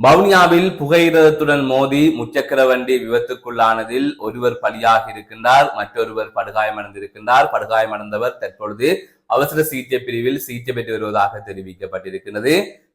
வவுனியாவில் புகையிரதத்துடன் மோதி முச்சக்கர வண்டி விபத்துக்குள்ளானதில் ஒருவர் பலியாகி இருக்கின்றார், மற்றொருவர் படுகாயமடைந்திருக்கின்றார். படுகாயமடைந்தவர் தற்பொழுது அவசர சிகிச்சை பிரிவில் சிகிச்சை பெற்று வருவதாக தெரிவிக்கப்பட்டிருக்கிறது.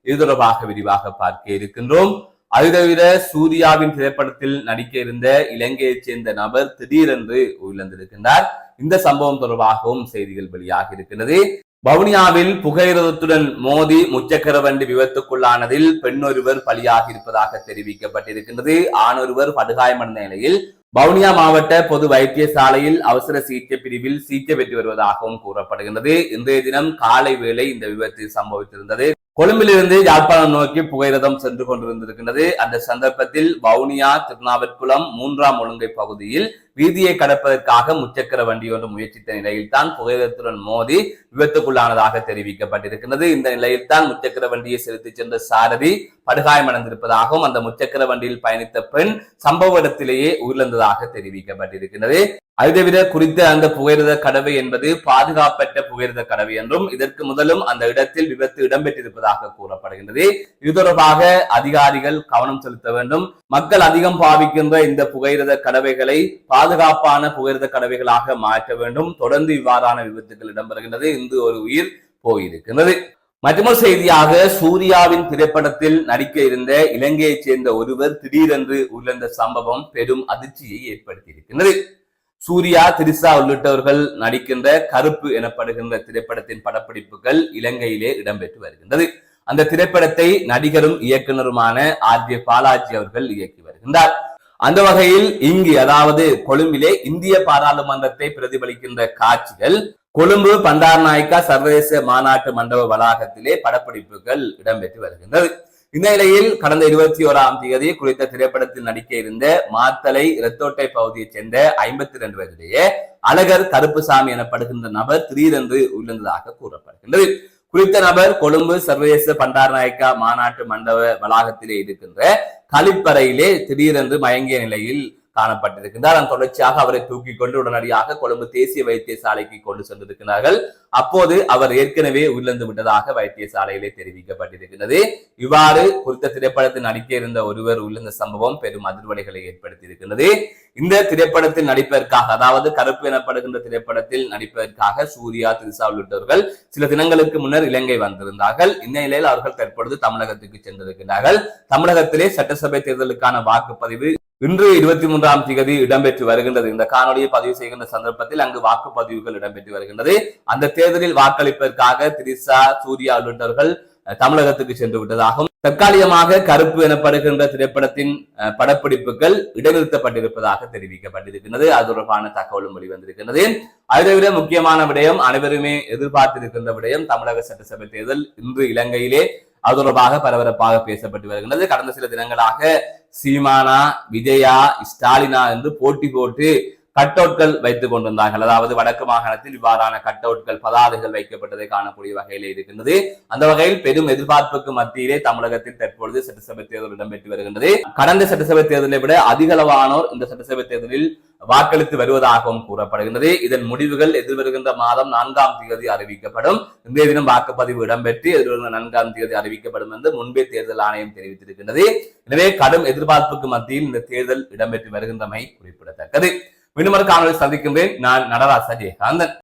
இது தொடர்பாக விரிவாக பார்க்க இருக்கின்றோம். அது தவிர சூர்யாவின் திரைப்படத்தில் நடிக்க இருந்த இலங்கையைச் சேர்ந்த நபர் திடீரென்று உயிரிழந்திருக்கின்றார். இந்த சம்பவம் தொடர்பாகவும் செய்திகள் வெளியாகி இருக்கிறது. வவுனியாவில் புகையிரதத்துடன் மோதி முச்சக்கர வண்டி விபத்துக்குள்ளானதில் பெண்ணொருவர் பலியாகி இருப்பதாக தெரிவிக்கப்பட்டிருக்கின்றது. ஆணொருவர் படுகாயமடைந்த நிலையில் வவுனியா மாவட்ட பொது வைத்தியசாலையில் அவசர சிகிச்சை பிரிவில் சிகிச்சை பெற்று வருவதாகவும் கூறப்படுகின்றது. இன்றைய தினம் காலை வேளை இந்த விபத்து சம்பவித்திருந்தது. கொழும்பிலிருந்து யாழ்ப்பாணம் நோக்கி புகையிரதம் சென்று கொண்டிருந்திருக்கின்றது. அந்த சந்தர்ப்பத்தில் வவுனியா திருநாவற்குளம் 3ஆம் ஒழுங்கை பகுதியில் வீதியை கடப்பதற்காக முச்சக்கர வண்டி ஒன்று முயற்சித்த நிலையில் தான் புகையிரதத்துடன் மோதி விபத்துக்குள்ளானதாக தெரிவிக்கப்பட்டிருக்கிறது. இந்த நிலையில் தான் முச்சக்கர வண்டியை செலுத்திச் சென்ற சாரதி படுகாயமடைந்திருப்பதாகவும் அந்த முச்சக்கர வண்டியில் பயணித்த பெண் சம்பவ இடத்திலேயே உயிரிழந்ததாக தெரிவிக்கப்பட்டிருக்கிறது. அது தவிர குறித்த அந்த புகையிரத கடவை என்பது பாதுகாப்பற்ற புகையிரத கடவை என்றும் இதற்கு முதலும் அந்த இடத்தில் விபத்து இடம்பெற்றிருப்பதாக கூறப்படுகின்றது. இது தொடர்பாக அதிகாரிகள் கவனம் செலுத்த வேண்டும். மக்கள் அதிகம் பாவிக்கின்ற இந்த புகையிரத கடவைகளை பாதுகாப்பான புகையிரத கடவைகளாக மாற்ற வேண்டும். தொடர்ந்து இவ்வாறான விபத்துகள் இடம்பெறுகின்றது. இன்று ஒரு உயிர் போயிருக்கின்றது. மற்றொரு செய்தியாக சூர்யாவின் திரைப்படத்தில் நடிக்க இருந்த இலங்கையைச் சேர்ந்த ஒருவர் திடீரென்று உயிரிழந்த சம்பவம் பெரும் அதிர்ச்சியை ஏற்படுத்தியிருக்கின்றது. சூர்யா, திரிசா உள்ளிட்டவர்கள் நடிக்கின்ற கருப்பு எனப்படுகின்ற திரைப்படத்தின் படப்பிடிப்புகள் இலங்கையிலே இடம்பெற்று வருகின்றது. அந்த திரைப்படத்தை நடிகரும் இயக்குனருமான RJ பாலாஜி அவர்கள் இயக்கி வருகின்றார். அந்த வகையில் இங்கு அதாவது கொழும்பிலே இந்திய பாராளுமன்றத்தை பிரதிபலிக்கின்ற காட்சிகள் கொழும்பு பண்டாரநாயக்கா சர்வதேச மாநாட்டு மண்டப வளாகத்திலே படப்பிடிப்புகள் இடம்பெற்று வருகின்றது. இந்த நிலையில் கடந்த 21ஆம் தேதி குறித்த திரைப்படத்தில் நடிக்க இருந்த மாத்தலை இரத்தோட்டை பகுதியைச் சேர்ந்த 52 வயதுடைய அழகர் கருப்புசாமி எனப்படுகின்ற நபர் திடீரென்று உயிரிழந்ததாக கூறப்படுகின்றது. குறித்த நபர் கொழும்பு சர்வதேச பண்டாரநாயக்கா மாநாட்டு மண்டப வளாகத்திலே இருக்கின்ற கழிப்பறையிலே திடீரென்று மயங்கிய நிலையில் காணப்பட்டிருக்கின்றார். அதன் தொடர்ச்சியாக அவரை தூக்கி கொண்டு உடனடியாக கொழும்பு தேசிய வைத்தியசாலைக்கு கொண்டு சென்றிருக்கிறார்கள். அப்போது அவர் ஏற்கனவே உயிரிழந்து விட்டதாக வைத்தியசாலையிலே தெரிவிக்கப்பட்டிருக்கிறது. இவ்வாறு குறித்த திரைப்படத்தில் நடிக்க இருந்த ஒருவர் உயிரிழந்த சம்பவம் பெரும் அதிர்வலைகளை ஏற்படுத்தியிருக்கிறது. இந்த திரைப்படத்தில் நடிப்பதற்காக அதாவது கருப்பு எனப்படுகின்ற திரைப்படத்தில் நடிப்பதற்காக சூர்யா, திரிசா உள்ளிட்டவர்கள் சில தினங்களுக்கு முன்னர் இலங்கை வந்திருந்தார்கள். இந்த நிலையில் அவர்கள் தற்பொழுது தமிழகத்துக்கு சென்றிருக்கிறார்கள். தமிழகத்திலே சட்டசபை தேர்தலுக்கான வாக்குப்பதிவு இன்று 23ஆம் தேதி இடம்பெற்று வருகின்றது. இந்த காணொலியை பதிவு செய்கின்ற சந்தர்ப்பத்தில் அங்கு வாக்குப்பதிவுகள் இடம்பெற்று வருகின்றது. அந்த தேர்தலில் வாக்களிப்பதற்காக திரிசா, சூர்யா உள்ளிட்டவர்கள் தமிழகத்துக்கு சென்று விட்டதாகவும் தற்காலிகமாக கருப்பு எனப்படுகின்ற திரைப்படத்தின் படப்பிடிப்புகள் இடைநிறுத்தப்பட்டிருப்பதாக தெரிவிக்கப்பட்டிருக்கிறது. அது தொடர்பான தகவலும் வெளிவந்திருக்கிறது. அதை விட முக்கியமான விடயம், அனைவருமே எதிர்பார்த்திருக்கின்ற விடயம், தமிழக சட்டசபை தேர்தல் இன்று இலங்கையிலே அது தொடர்பாக பரபரப்பாக பேசப்பட்டு வருகின்றது. கடந்த சில தினங்களாக சீமானா, விஜயா, ஸ்டாலினா என்று போட்டி போட்டு கட் அவுட்கள் வைத்துக் கொண்டிருந்தார்கள். அதாவது வடக்கு மாகாணத்தில் இவ்வாறான கட் அவுட்கள், பதாதைகள் வைக்கப்பட்டதை காணக்கூடிய வகையிலே இருக்கின்றது. அந்த வகையில் பெரும் எதிர்பார்ப்புக்கு மத்தியிலே தமிழகத்தில் தற்பொழுது சட்டசபை தேர்தல் இடம்பெற்று வருகின்றது. கடந்த சட்டசபை தேர்தலை விட அதிகளவானோர் இந்த சட்டசபை தேர்தலில் வாக்களித்து வருவதாகவும் கூறப்படுகின்றது. இதன் முடிவுகள் எதிர்வருகின்ற மாதம் 4ஆம் தேதி அறிவிக்கப்படும். இன்றைய தினம் வாக்குப்பதிவு இடம்பெற்று எதிர்வருகின்ற 4ஆம் தேதி அறிவிக்கப்படும் என்று முன்பே தேர்தல் ஆணையம் தெரிவித்திருக்கின்றது. எனவே கடும் எதிர்பார்ப்புக்கு மத்தியில் இந்த தேர்தல் இடம்பெற்று வருகின்றமை குறிப்பிடத்தக்கது. மீண்டும் ஒரு காணொலி சந்திக்கின்றேன். நான் நடராசா ஜெயகாந்தன்.